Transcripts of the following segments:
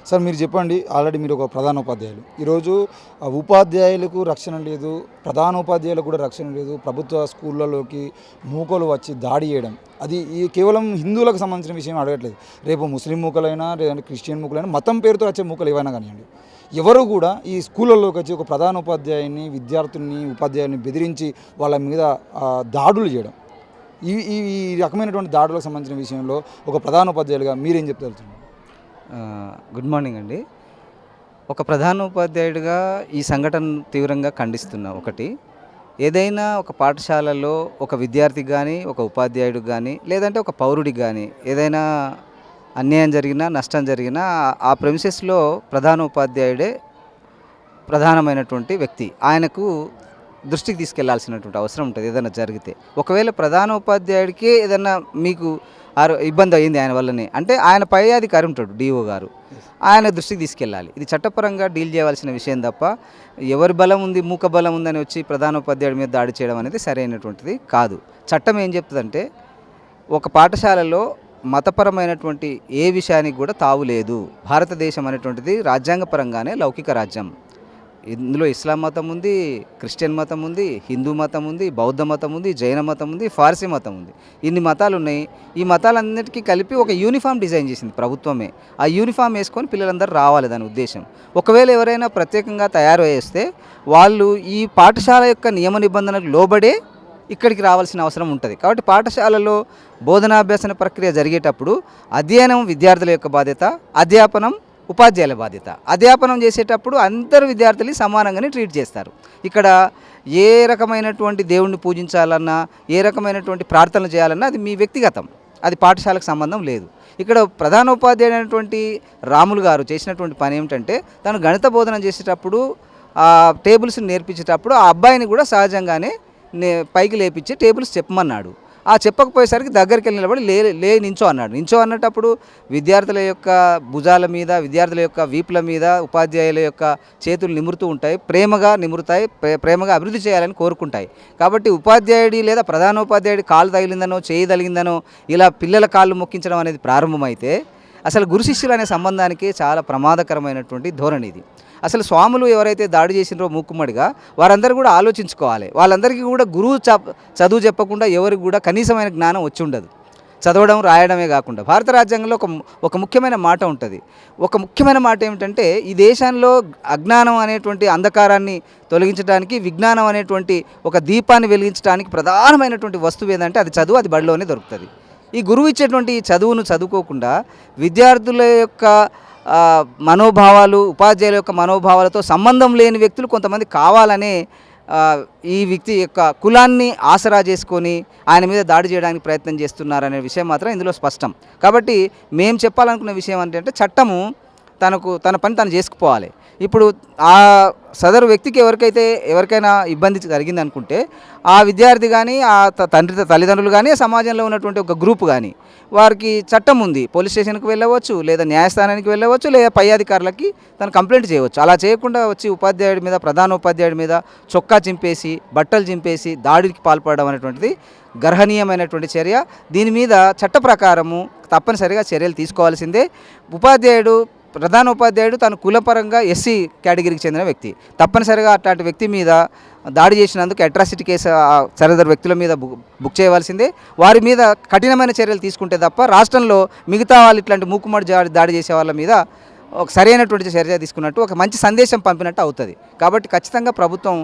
Sir మీరు చెప్పండి, already మీరు ఒక ప్రధానోపాధ్యాయులు. ఈరోజు ఉపాధ్యాయులకు రక్షణ లేదు, ప్రధానోపాధ్యాయులకు కూడా రక్షణ లేదు. ప్రభుత్వ స్కూళ్ళలోకి మూకలు వచ్చి దాడి చేయడం, అది ఈ కేవలం హిందువులకు సంబంధించిన విషయం అడగట్లేదు. రేపు ముస్లిం మూకలైనా లేదంటే క్రిస్టియన్ మూకలైనా మొత్తం పేరుతో వచ్చే మూకలు ఏవైనా కానివ్వండి, ఎవరు కూడా ఈ స్కూళ్ళలోకి వచ్చి ఒక ప్రధానోపాధ్యాయుని, విద్యార్థుల్ని, ఉపాధ్యాయుల్ని బెదిరించి వాళ్ళ మీద దాడులు చేయడం, ఈ ఈ ఈ రకమైనటువంటి దాడులకు సంబంధించిన విషయంలో ఒక ప్రధానోపాధ్యాయులుగా మీరేం చెప్తారు? గుడ్ మార్నింగ్ అండి. ఒక ప్రధానోపాధ్యాయుడిగా ఈ సంఘటన తీవ్రంగా ఖండిస్తున్నా. ఒకటి, ఏదైనా ఒక పాఠశాలలో ఒక విద్యార్థికి కానీ, ఒక ఉపాధ్యాయుడికి కానీ, లేదంటే ఒక పౌరుడికి కానీ ఏదైనా అన్యాయం జరిగినా, నష్టం జరిగినా ఆ ప్రెమిసెస్లో ప్రధానోపాధ్యాయుడే ప్రధానమైనటువంటి వ్యక్తి. ఆయనకు దృష్టికి తీసుకెళ్లాల్సినటువంటి అవసరం ఉంటుంది ఏదైనా జరిగితే. ఒకవేళ ప్రధానోపాధ్యాయుడికే ఏదైనా మీకు ఇబ్బంది అయ్యింది ఆయన వల్లనే అంటే, ఆయన పై అధికారి ఉంటాడు, డిఓ గారు, ఆయన దృష్టికి తీసుకెళ్ళాలి. ఇది చట్టపరంగా డీల్ చేయవలసిన విషయం తప్ప ఎవరి బలం ఉంది, మూక బలం ఉందని వచ్చి ప్రధానోపాధ్యాయుడి మీద దాడి చేయడం అనేది సరైనటువంటిది కాదు. చట్టం ఏం చెప్తుందంటే, ఒక పాఠశాలలో మతపరమైనటువంటి ఏ విషయానికి కూడా తావు లేదు. భారతదేశం అనేటువంటిది రాజ్యాంగపరంగానే లౌకిక రాజ్యం. ఇందులో ఇస్లాం మతం ఉంది, క్రిస్టియన్ మతం ఉంది, హిందూ మతం ఉంది, బౌద్ధ మతం ఉంది, జైన మతం ఉంది, ఫార్సీ మతం ఉంది. ఇన్ని మతాలు ఉన్నాయి. ఈ మతాలన్నిటికీ కలిపి ఒక యూనిఫామ్ డిజైన్ చేసింది ప్రభుత్వమే. ఆ యూనిఫామ్ వేసుకొని పిల్లలందరూ రావాలి, దాని ఉద్దేశం. ఒకవేళ ఎవరైనా ప్రత్యేకంగా తయారు చేస్తే వాళ్ళు ఈ పాఠశాల యొక్క నియమ నిబంధనలకు లోబడే ఇక్కడికి రావాల్సిన అవసరం ఉంటుంది. కాబట్టి పాఠశాలలో బోధనాభ్యాసన ప్రక్రియ జరిగేటప్పుడు అధ్యయనం విద్యార్థుల యొక్క బాధ్యత, అధ్యాపనం ఉపాధ్యాయుల బాధ్యత. అధ్యాపనం చేసేటప్పుడు అందరు విద్యార్థులు సమానంగానే ట్రీట్ చేస్తారు. ఇక్కడ ఏ రకమైనటువంటి దేవుణ్ణి పూజించాలన్నా, ఏ రకమైనటువంటి ప్రార్థనలు చేయాలన్నా అది మీ వ్యక్తిగతం, అది పాఠశాలకు సంబంధం లేదు. ఇక్కడ ప్రధానోపాధ్యాయుడు అయినటువంటి రాములు గారు చేసినటువంటి పని ఏమిటంటే, తను గణిత బోధన చేసేటప్పుడు టేబుల్స్ని నేర్పించేటప్పుడు ఆ అబ్బాయిని కూడా సహజంగానే పైకి లేపించి టేబుల్స్ చెప్పమన్నాడు. ఆ చెప్పకపోయేసరికి దగ్గరికి వెళ్ళి నిలబడి నించో అన్నాడు. నించో అన్నటప్పుడు విద్యార్థుల యొక్క భుజాల మీద, విద్యార్థుల యొక్క వీపుల మీద ఉపాధ్యాయుల యొక్క చేతులు నిమురుతూ ఉంటాయి, ప్రేమగా నిమురుతాయి, ప్రేమగా అభివృద్ధి చేయాలని కోరుకుంటాయి. కాబట్టి ఉపాధ్యాయుడి లేదా ప్రధానోపాధ్యాయుడి కాలు తగిలిందనో, చేయి తగిలిందనో ఇలా పిల్లల కాళ్ళు మొక్కించడం అనేది ప్రారంభమైతే అసలు గురు శిష్యులు అనే సంబంధానికి చాలా ప్రమాదకరమైనటువంటి ధోరణి ఇది. అసలు స్వాములు ఎవరైతే దాడి చేసినారో మూకుమ్మడిగా, వారందరూ కూడా ఆలోచించుకోవాలి. వాళ్ళందరికీ కూడా గురువు చదువు చెప్పకుండా ఎవరికి కూడా కనీసమైన జ్ఞానం వచ్చి ఉండదు. చదవడం రాయడమే కాకుండా భారత రాజ్యాంగంలో ఒక ముఖ్యమైన మాట ఉంటుంది. ఒక ముఖ్యమైన మాట ఏమిటంటే, ఈ దేశంలో అజ్ఞానం అనేటువంటి అంధకారాన్ని తొలగించడానికి, విజ్ఞానం అనేటువంటి ఒక దీపాన్ని వెలిగించడానికి ప్రధానమైనటువంటి వస్తువు ఏదంటే అది చదువు. అది బడిలోనే దొరుకుతుంది. ఈ గురువు ఇచ్చేటువంటి చదువును చదువుకోకుండా విద్యార్థుల యొక్క మనోభావాలు, ఉపాధ్యాయుల యొక్క మనోభావాలతో సంబంధం లేని వ్యక్తులు కొంతమంది కావాలనే ఈ వ్యక్తి యొక్క కులాన్ని ఆసరా చేసుకొని ఆయన మీద దాడి చేయడానికి ప్రయత్నం చేస్తున్నారనే విషయం మాత్రం ఇందులో స్పష్టం. కాబట్టి మేము చెప్పాలనుకున్న విషయం ఏంటంటే, చట్టము తన పని తను చేసుకుపోవాలి. ఇప్పుడు ఆ సదరు వ్యక్తికి ఎవరికైనా ఇబ్బంది జరిగింది అనుకుంటే, ఆ విద్యార్థి కానీ, ఆ తల్లిదండ్రులు కానీ, సమాజంలో ఉన్నటువంటి ఒక గ్రూప్ కానీ, వారికి చట్టం ఉంది. పోలీస్ స్టేషన్కి వెళ్ళవచ్చు, లేదా న్యాయస్థానానికి వెళ్ళవచ్చు, లేదా పై అధికారులకి తను కంప్లైంట్ చేయవచ్చు. అలా చేయకుండా వచ్చి ఉపాధ్యాయుడి మీద, ప్రధానోపాధ్యాయుడి మీద చొక్కా చింపేసి, బట్టలు చింపేసి దాడికి పాల్పడడం అనేటువంటిది గర్హనీయమైనటువంటి చర్య. దీని మీద చట్ట ప్రకారము తప్పనిసరిగా చర్యలు తీసుకోవాల్సిందే. ప్రధానోపాధ్యాయుడు తను కులపరంగా ఎస్సీ కేటగిరీకి చెందిన వ్యక్తి. తప్పనిసరిగా అట్లాంటి వ్యక్తి మీద దాడి చేసినందుకు అట్రాసిటీ కేసు సరిదరు వ్యక్తుల మీద బుక్ చేయవలసిందే. వారి మీద కఠినమైన చర్యలు తీసుకుంటే తప్ప రాష్ట్రంలో మిగతా వాళ్ళు ఇట్లాంటి మూకుమ్మడి దాడి చేసే వాళ్ళ మీద ఒక సరైనటువంటి చర్య తీసుకున్నట్టు, ఒక మంచి సందేశం పంపినట్టు అవుతుంది. కాబట్టి ఖచ్చితంగా ప్రభుత్వం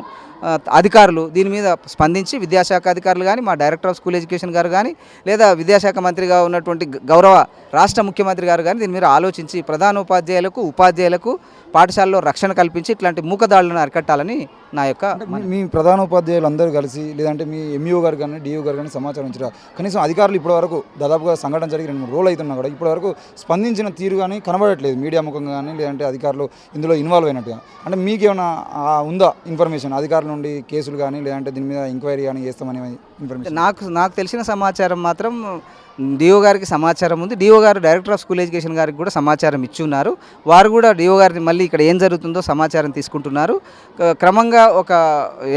అధికారులు దీని మీద స్పందించి, విద్యాశాఖ అధికారులు కానీ, మా డైరెక్టర్ ఆఫ్ స్కూల్ ఎడ్యుకేషన్ గారు కానీ, లేదా విద్యాశాఖ మంత్రిగా ఉన్నటువంటి గౌరవ రాష్ట్ర ముఖ్యమంత్రి గారు కానీ దీని మీద ఆలోచించి ప్రధానోపాధ్యాయులకు, ఉపాధ్యాయులకు పాఠశాలలో రక్షణ కల్పించి ఇట్లాంటి మూకదాడులను అరికట్టాలని నా యొక్క. మీ ప్రధానోపాధ్యాయులు అందరూ కలిసి, లేదంటే మీ ఎంఈఓ గారు కానీ, డిఓ గారు కానీ సమాచారం ఇచ్చారు. కనీసం అధికారులు ఇప్పటివరకు దాదాపుగా సంఘటన జరిగి 2-3 రోజులు అవుతున్నా కూడా ఇప్పటివరకు స్పందించిన తీరు కానీ కనబడట్లేదు, మీడియా ముఖంగా కానీ, లేదంటే అధికారులు ఇందులో ఇన్వాల్వ్ అయినట్టుగా. అంటే మీకేమైనా ఉందా ఇన్ఫర్మేషన్ అధికారుల నుండి, కేసులు కానీ, లేదంటే దీని మీద ఎంక్వైరీ కానీ చేస్తామని ఇన్ఫర్మేషన్? నాకు తెలిసిన సమాచారం మాత్రం డిఓ గారికి సమాచారం ఉంది. డిఓ గారు డైరెక్టర్ ఆఫ్ స్కూల్ ఎడ్యుకేషన్ గారికి కూడా సమాచారం ఇచ్చి ఉన్నారు. వారు కూడా డిఓ గారిని మళ్ళీ ఇక్కడ ఏం జరుగుతుందో సమాచారం తీసుకుంటున్నారు. క్రమంగా ఒక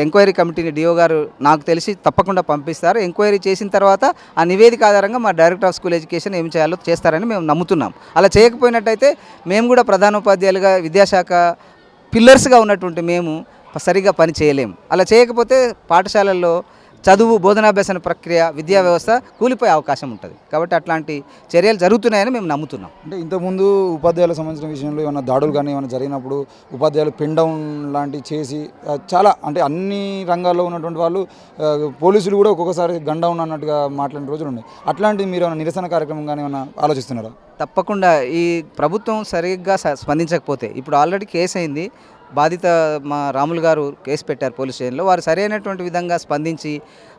ఎంక్వైరీ కమిటీని డిఓ గారు నాకు తెలిసి తప్పకుండా పంపిస్తారు. ఎంక్వైరీ చేసిన తర్వాత ఆ నివేదిక ఆధారంగా మా డైరెక్టర్ ఆఫ్ స్కూల్ ఎడ్యుకేషన్ ఏం చేయాలో చేస్తారని మేము నమ్ముతున్నాం. అలా చేయకపోయినట్టయితే మేము కూడా ప్రధానోపాధ్యాయులుగా విద్యాశాఖ పిల్లర్స్గా ఉన్నటువంటి మేము సరిగ్గా పని చేయలేము. అలా చేయకపోతే పాఠశాలల్లో చదువు బోధనాభ్యసన ప్రక్రియ విద్యా వ్యవస్థ కూలిపోయే అవకాశం ఉంటుంది. కాబట్టి అట్లాంటి చర్యలు జరుగుతున్నాయని మేము నమ్ముతున్నాం. అంటే ఇంతకుముందు ఉపాధ్యాయులకు సంబంధించిన విషయంలో ఏమైనా దాడులు కానీ ఏమైనా జరిగినప్పుడు ఉపాధ్యాయులు పెన్ డౌన్ లాంటివి చేసి చాలా అంటే అన్ని రంగాల్లో ఉన్నటువంటి వాళ్ళు పోలీసులు కూడా ఒక్కొక్కసారి గన్ డౌన్ అన్నట్టుగా మాట్లాడిన రోజులు ఉన్నాయి. అట్లాంటివి మీరు ఏమైనా నిరసన కార్యక్రమం కానీ ఏమైనా ఆలోచిస్తున్నారా? తప్పకుండా ఈ ప్రభుత్వం సరిగ్గా స్పందించకపోతే, ఇప్పుడు ఆల్రెడీ కేసు అయింది, బాధిత మా రాములు గారు కేసు పెట్టారు పోలీస్ స్టేషన్లో. వారు సరైనటువంటి విధంగా స్పందించి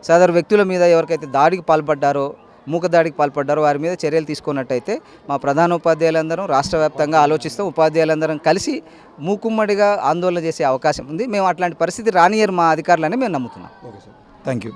సదరు వ్యక్తుల మీద ఎవరికైతే దాడికి పాల్పడ్డారో మూకదాడికి పాల్పడ్డారో వారి మీద చర్యలు తీసుకున్నట్టయితే మా ప్రధానోపాధ్యాయులందరం రాష్ట్ర వ్యాప్తంగా ఆలోచిస్తాం. ఉపాధ్యాయులందరం కలిసి మూకుమ్మడిగా ఆందోళన చేసే అవకాశం ఉంది. మేము అట్లాంటి పరిస్థితి రానియరు మా అధికారులని మేము నమ్ముతున్నాం. Okay sir, thank you.